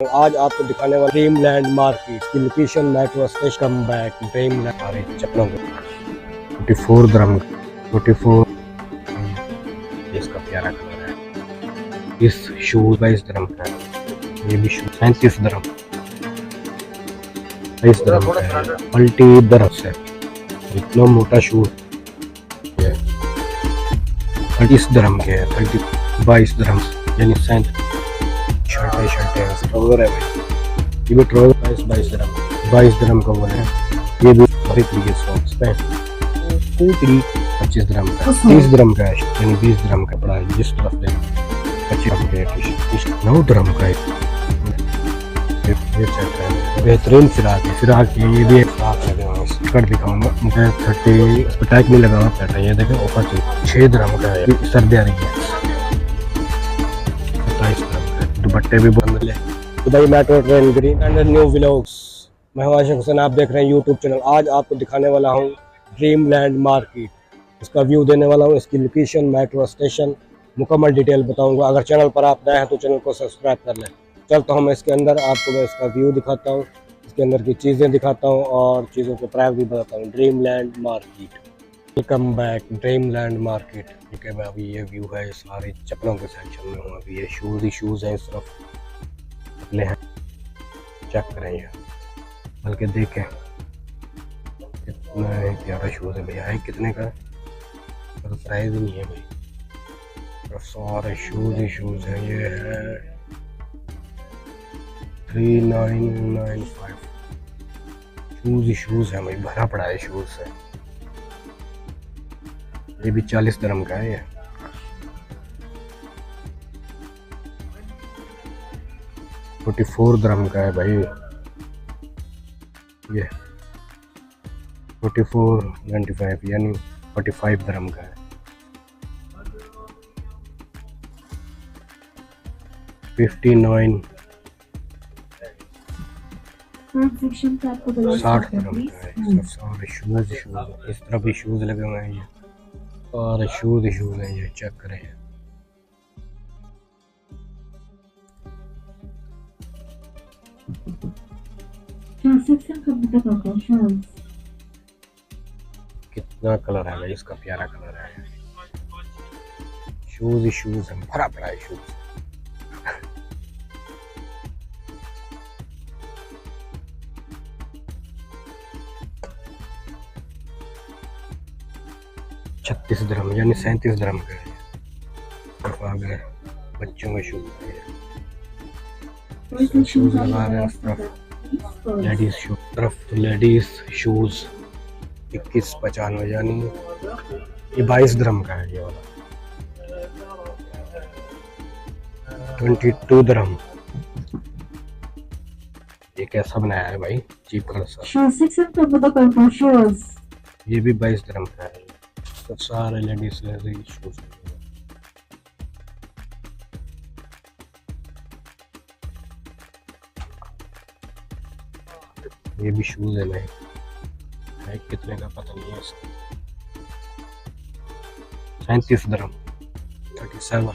आज आपको दिखाने वाला ड्रीमलैंड मार्केट की location metro station come back dreamland सारे चप्पलों के 44 dirham 44 इसका प्यारा कलर है। इस शूज 22 dirham का है। ये भी शूज 37 dirham 22 dirham का है। मल्टी dirham से इतना मोटा शूज 30 dirham के है। 22 dirham यानी 37 शर्ट है ट्राउजर है भाई। ये भी ट्राउजर 22 dirham का वो है। ये भी बड़ी तरीके सॉक्स पे 25 dirham का 30 dirham का है यानी 20 dirham का पड़ा है। जिस तरफ ले 25 dirham का टी-शर्ट 9 dirham का है। ये चेक है बेहतरीन फिराक है। फिराक ये भी एक फ्राक लगे हुए स्कर्ट दिखाऊंगा मुझे 30 टैग नहीं लगा हुआ पैटर्न। ये देखें ऊपर 6 dirham का है। सर्दी आ रही है 27 dirham का दुपट्टे भी बंद ले। तो भाई metro train green and new vlogs मैं हूं आशिक हुसैन। आप देख रहे हैं यूट्यूब चैनल। आज आपको दिखाने वाला हूं ड्रीमलैंड मार्केट। इसका व्यू देने वाला हूं, इसकी लोकेशन मेट्रो स्टेशन मुकम्मल डिटेल बताऊंगा। अगर चैनल पर आप नए हैं तो चैनल को सब्सक्राइब कर लें। चलता हूं मैं इसके अंदर, आपको मैं इसका व्यू दिखाता हूं, इसके अंदर की चीज़ें दिखाता हूं और चीज़ों के प्राइस भी बताता हूं। Dreamland market, welcome back dreamland market. ठीक है, मैं अभी ये व्यू है सारे चप्पलों के सेक्शन में हूँ। अभी ये शूज़ ही शूज़ हैं, इस तरफ चप्पलें हैं। चेक करें ये, बल्कि देखें कितना प्यारा शूज़ है भैया। है कितने का तो प्राइस नहीं है भाई। तो सारे शूज़ ही शूज़ हैं। ये है 3995 शूज़ ही शूज़ है भाई। भरा पड़ा है शूज़ से। ये भी 40 dirham का है। ये 44 dirham का है भाई। ये 44.95 यानी 45 dirham का है। 59 60 dirham का है। सारे शूज़ इस तरफ भी शूज़ लगे हुए हैं। ये और शूज़ हैं। ये चेक करें कितना कलर है भाई। इसका प्यारा कलर है। शूज़ है, भरा पड़ा है शूज़। $36 dirham यानी 37 dirham का है। आ गए बच्चों के शूज़ लगा रहे हैं। उस तरफ लेडीज शूज, तरफ लेडीज शूज़ 21.95 यानी ये 22 dirham का है। ये वाला 22 dirham। ये कैसा बनाया है भाई, चीप कलर सा। ये भी 22 dirham का है। तो सारे लेडीज शूज ये भी शूज है भाई। है कितने का पता नहीं है इसका। 37 dirham 37।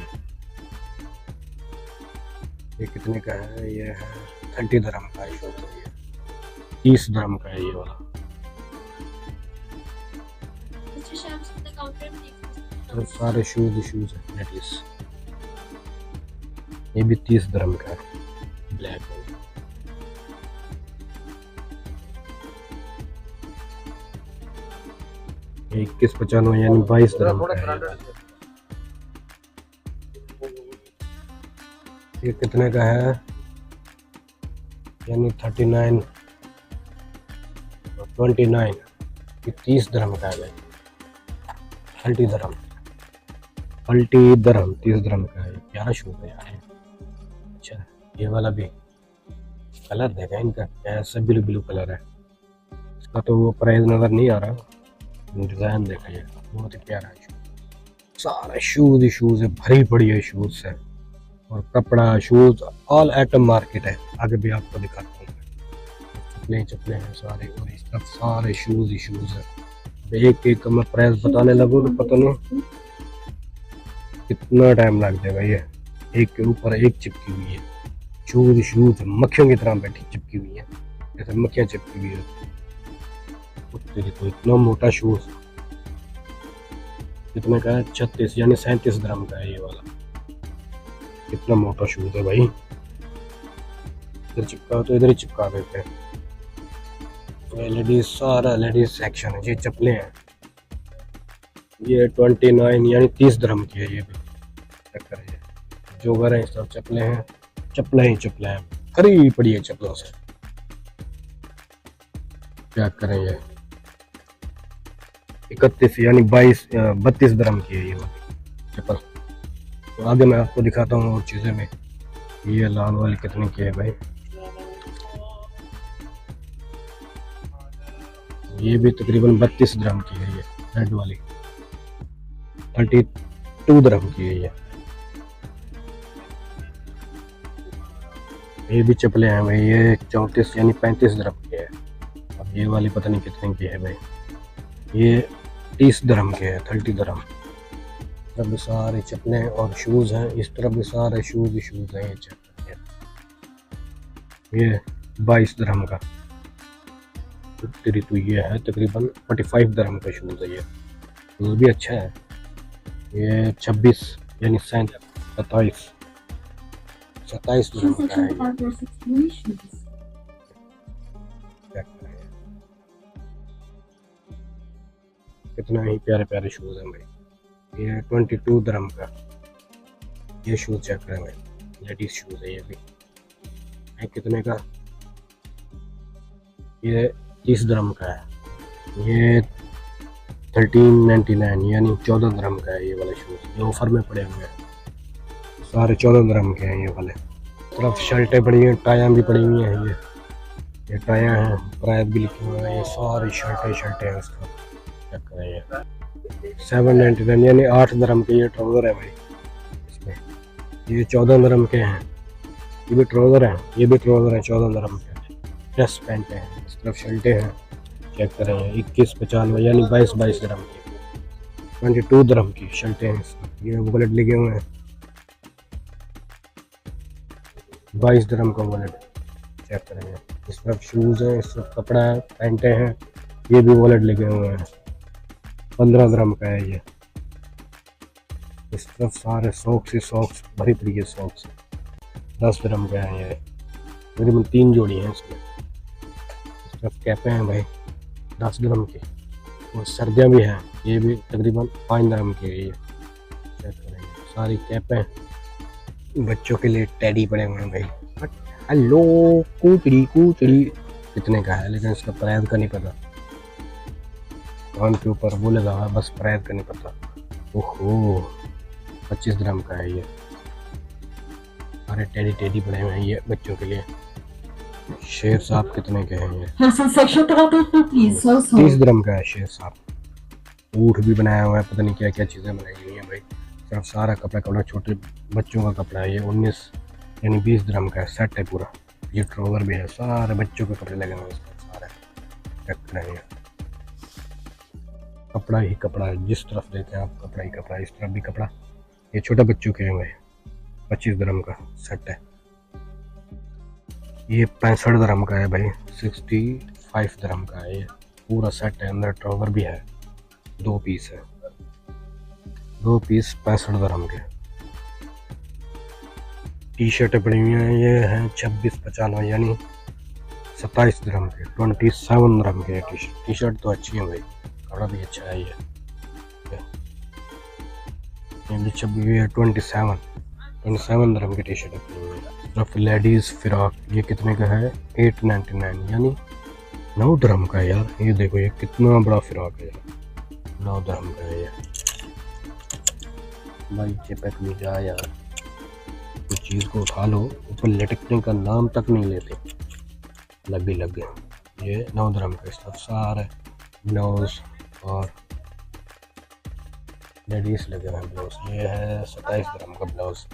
ये कितने का है? ये है 30 dirham का है। 30 dirham का है ये वाला। तो सारे शूज है लेडीज। ये भी 30 dirham का है ब्लैक। ये 21.95 यानी 22 dirham का है। ये कितने का है यानी 39.29। ये 30 dirham का है भाई। 30 dirham 30 dirham का है। प्यारा शूज है यार। अच्छा, ये वाला भी कलर देखा इनका कैसा ब्लू कलर है। इसका तो वो प्राइस नजर नहीं आ रहा। डिजाइन देखा ये बहुत ही प्यारा है। सारा शूज है, भरी पड़ी है शूज से। और कपड़ा शूज ऑल आइटम मार्केट है। आगे भी आपको दिखाता हूँ। चप्पलें हैं सारे। और इस तरफ सारे शूज है। एक का मैं प्राइस बताने लगूँ तो पता नहीं कितना टाइम लग जाएगा। ये एक के ऊपर एक चिपकी हुई है। शूज शूज मक्खियों की तरह बैठी चिपकी हुई है, जैसे मक्खियाँ चिपकी हुई है। तेरी तो इतना मोटा शूज, कितने का है? 36 यानी 37 ग्राम का है ये वाला। कितना मोटा शूज है भाई। इधर चिपका तो इधर ही चिपका देते हैं। ये लेडीज, सारा लेडीज सेक्शन है। ये चप्पलें हैं, ये 29 यानी 30 द्रहम की है। ये भी चेक करिए, जोगर है, सब चप्पलें हैं, चप्पलें ही चप्पलें हैं, खरी पड़ी है चप्पलों से। क्या करें, ये 31 यानी 32 द्रहम की है ये वाली चप्पल। तो आगे मैं आपको दिखाता हूँ और चीज़ें में। ये लाल वाली कितने की है भाई? ये भी तकरीबन 32 द्रहम की है। ये रेड वाली 32 द्रहम की है। ये भी चप्पलें हैं भाई, ये 34 यानी 35 द्रहम की है। अब ये वाली पता नहीं कितने की है भाई। ये 30 द्रहम के है, 30 द्रहम। इस तरफ भी सारे चप्पलें और शूज़ हैं, इस तरफ भी सारे शूज़ शूज़ हैं। ये चप्पल, ये 22 द्रहम का। तेरी तो ये है तकरीबन 45 द्रहम का शूज़ है। ये शूज़ भी अच्छा है। ये 26 यानी 27 द्रहम का है ये। कितना ही प्यारे प्यारे शूज़ हैं भाई। ये 22 द्रहम का ये शूज़ चेक करें भाई, लेडीज शूज़ है। ये भी है कितने का? ये 30 द्रहम का है। ये 13.99 यानी 14 द्रहम का है ये वाला शूज़। ये ऑफर में पड़े हुए हैं, सारे 14 द्रहम के हैं ये वाले। तरफ शर्टें पड़ी हैं, टायाँ भी पड़ी हुई हैं। ये टायाँ हैं, प्राइस भी लिखे हुए हैं। ये सारी शर्टें हैं उसका। चेक करें, ये 7.99 यानी 8 द्रहम के ये ट्राउज़र है भाई। इसमें ये 14 द्रहम के हैं। ये भी ट्राउज़र हैं, ये भी ट्राउज़र हैं 14 द्रहम के। ड्रेस पैंट हैं, इस तरफ शर्टें हैं। चेक करें, 21.95 यानी 22 द्रहम की, 22 द्रहम की शर्टें हैं। ये वॉलेट लगे हुए हैं, 22 द्रहम का वॉलेट। चेक करें, इस तरफ शूज़ हैं, इस तरफ कपड़ा है, पैंटें हैं। ये भी वॉलेट लगे हुए हैं, 15 द्रहम का है ये। इस तरफ सारे सॉक्स भरी पड़ी है। सॉक्स 10 द्रहम का है ये, तकरीबन 3 जोड़ी हैं इसमें। इस तरफ कैपें हैं भाई, 10 द्रहम की। और सर्दियाँ भी हैं, ये भी तकरीबन 5 द्रहम की है ये। चेक करेंगे, सारी कैपें। बच्चों के लिए टेडी पड़े हुए हैं भाई। हेलो कूचड़ी कितने का है, लेकिन इसका प्राइस का नहीं पता। कान के ऊपर वो लगा हुआ है, बस प्राइस का नहीं पता। ओहो, 25 द्रहम का है ये। सारे टेडी पड़े हुए हैं ये बच्चों के लिए। शेर साहब कितने के हैं ये? 30 द्रहम का है शेर साहब। ऊँट भी बनाया हुआ है, पता नहीं क्या क्या चीज़ें बनाई हुई हैं भाई। सिर्फ सारा कपड़ा छोटे बच्चों का कपड़ा है ये। 19 यानी 20 द्रहम का है, सेट है पूरा। ये ट्राउज़र भी है, सारे बच्चों के कपड़े लगे हुए हैं सारे। चेक करेंगे, कपड़ा ही कपड़ा है, जिस तरफ देखें आप कपड़ा ही कपड़ा है। इस तरफ भी कपड़ा। ये छोटे बच्चों के हैं भाई, 25 द्रहम का सेट है। ये 65 द्रहम का है भाई, 65 द्रहम का है ये पूरा सेट है। अंदर ट्राउज़र भी है, 2 पीस है, 2 पीस 65 द्रहम के। टी शर्टें पड़ी हुई हैं, ये हैं 26.95 यानी 27 द्रहम के, 27 द्रहम के। टी शर्ट तो अच्छी है भाई, कपड़ा भी अच्छा है। ये भी 27 द्रहम की टी शर्ट पड़ी हुई है। तरफ लेडीज़ फ्रॉक, ये कितने का है? 8.99 यानी 9 द्रहम का है यार। ये देखो, ये कितना बड़ा फ्रॉक है यार, 9 द्रहम का है ये भाई। चिपक नहीं जा यार, कुछ चीज़ को उठा लो, ऊपर लटकने का नाम तक नहीं लेते। लग गए। ये 9 द्रहम का। इस तरफ सारे ब्लाउज और लेडीज लगे हुए हैं ब्लाउज। ये है 27 द्रहम का ब्लाउज।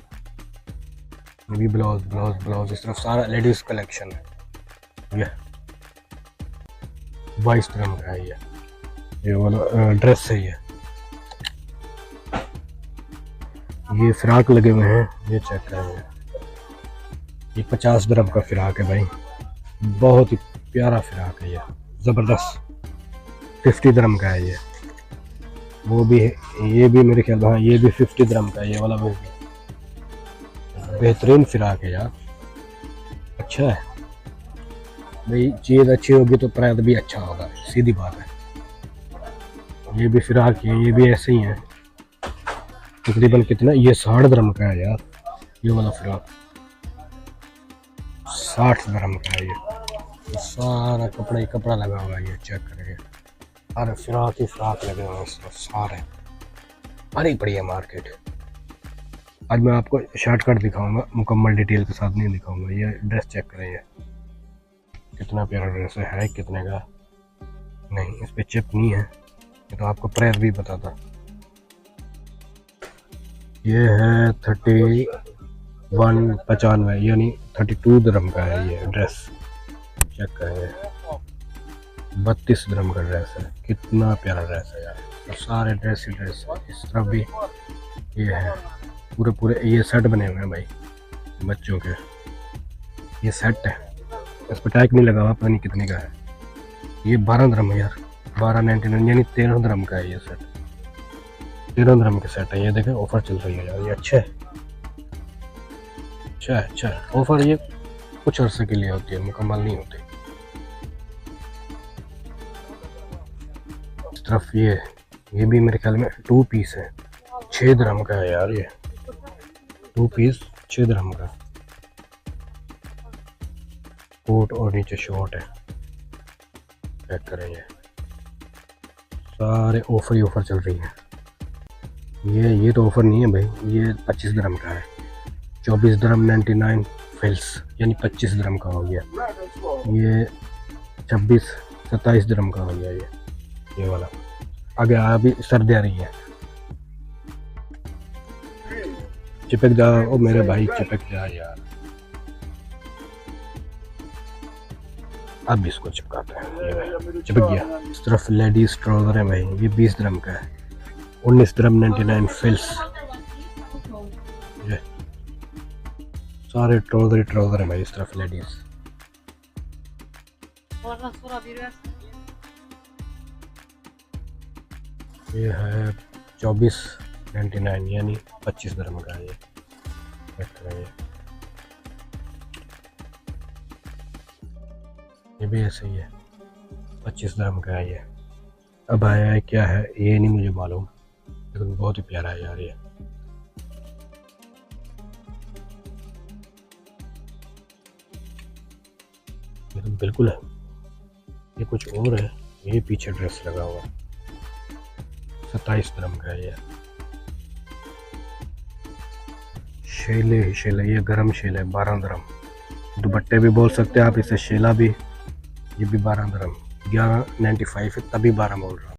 ये भी ब्लाउज। इस तरफ सारा लेडीज कलेक्शन है। ये 22 द्रहम का है ये वाला ड्रेस है। ये फ्रॉक लगे हुए हैं, ये चेक करेंगे। ये 50 दिरहम का फिराक है भाई, बहुत ही प्यारा फिराक है ये, ज़बरदस्त। 50 दिरहम का है ये। वो भी है, ये भी मेरे ख्याल में, हाँ ये भी 50 दिरहम का है ये वाला। वो भी बेहतरीन फिराक है यार, अच्छा है भाई। चीज़ अच्छी होगी तो प्राइस भी अच्छा होगा, सीधी बात है। ये भी फिराक है, ये भी ऐसे ही है। तकरीबन कितना, ये 60 दिरहम का है यार, ये वाला फिराक 60 दिरहम का है ये। सारा कपड़ा ही कपड़ा लगा हुआ है, ये चेक करेंगे। अरे फिराक ही फिराक लगे हुए हैं सारे, भरी पड़ी है मार्केट। आज मैं आपको शॉर्टकट दिखाऊंगा, मुकम्मल डिटेल के साथ नहीं दिखाऊंगा। ये ड्रेस चेक करें, ये कितना प्यारा ड्रेस है कितने का? नहीं, इस पे चिप नहीं है, ये तो आपको प्राइस भी बताता। ये है 31.95 यानी 32 दिरहम का है ये ड्रेस। चेक करें, 32 दिरहम का ड्रेस है, कितना प्यारा ड्रेस है यार। तो सारे ड्रेस ही ड्रेस है, इस तरफ भी ये है, पूरे पूरे ये सेट बने हुए हैं भाई बच्चों के। ये सेट है, इस पर टैग नहीं लगा हुआ, पता नहीं कितने का है। ये 12 दिरहम है यार, 12.99 यानी 13 दिरहम का है ये सेट। 13 दिरहम के सेट है ये, देखें ऑफर चल रही है यार, ये अच्छा है, अच्छा है, अच्छा है। ऑफर ये कुछ अरसे के लिए होती है, मुकम्मल नहीं होती। इस तरफ ये भी मेरे ख्याल में 2 पीस है, 6 दिरहम का है यार ये, 2 पीस 6 दिरहम का। कोट और नीचे शॉर्ट है, चेक करें, ये सारे ऑफर ही ऑफर चल रही है। ये तो ऑफर नहीं है भाई, ये 25 दिरहम का है, 24 दिरहम 99 फिल्स यानी 25 दिरहम का हो गया। ये 27 दिरहम का हो गया ये वाला। आगे अभी सर्दी आ रही है, चिपक जा ओ मेरे भाई, चिपक जा यार। अब इसको चिपकाते हैं, ये चिपक गया। इस तरफ लेडीज ट्राउजर है भाई, ये 20 दिरहम का है, 19 दिरहम 99 फिल्स। ये सारे ट्राउजर है भाई इस तरफ लेडीज। ये है 24.99 यानी 25 दिरहम का है ये। ये भी ऐसे ही है, 25 दिरहम का है ये। अब आया है क्या है ये नहीं मुझे मालूम, लेकिन बहुत ही प्यारा है यार ये। तो बिल्कुल है, ये कुछ और है, ये पीछे ड्रेस लगा हुआ, 27 दिरहम का है ये। शेले ही शेले, ये गरम शेल है, 12 दिरहम। दुपट्टे भी बोल सकते हैं आप इसे, शेला भी। ये भी 12 दिरहम, 11.95 है, तभी 12 बोल रहा हूँ।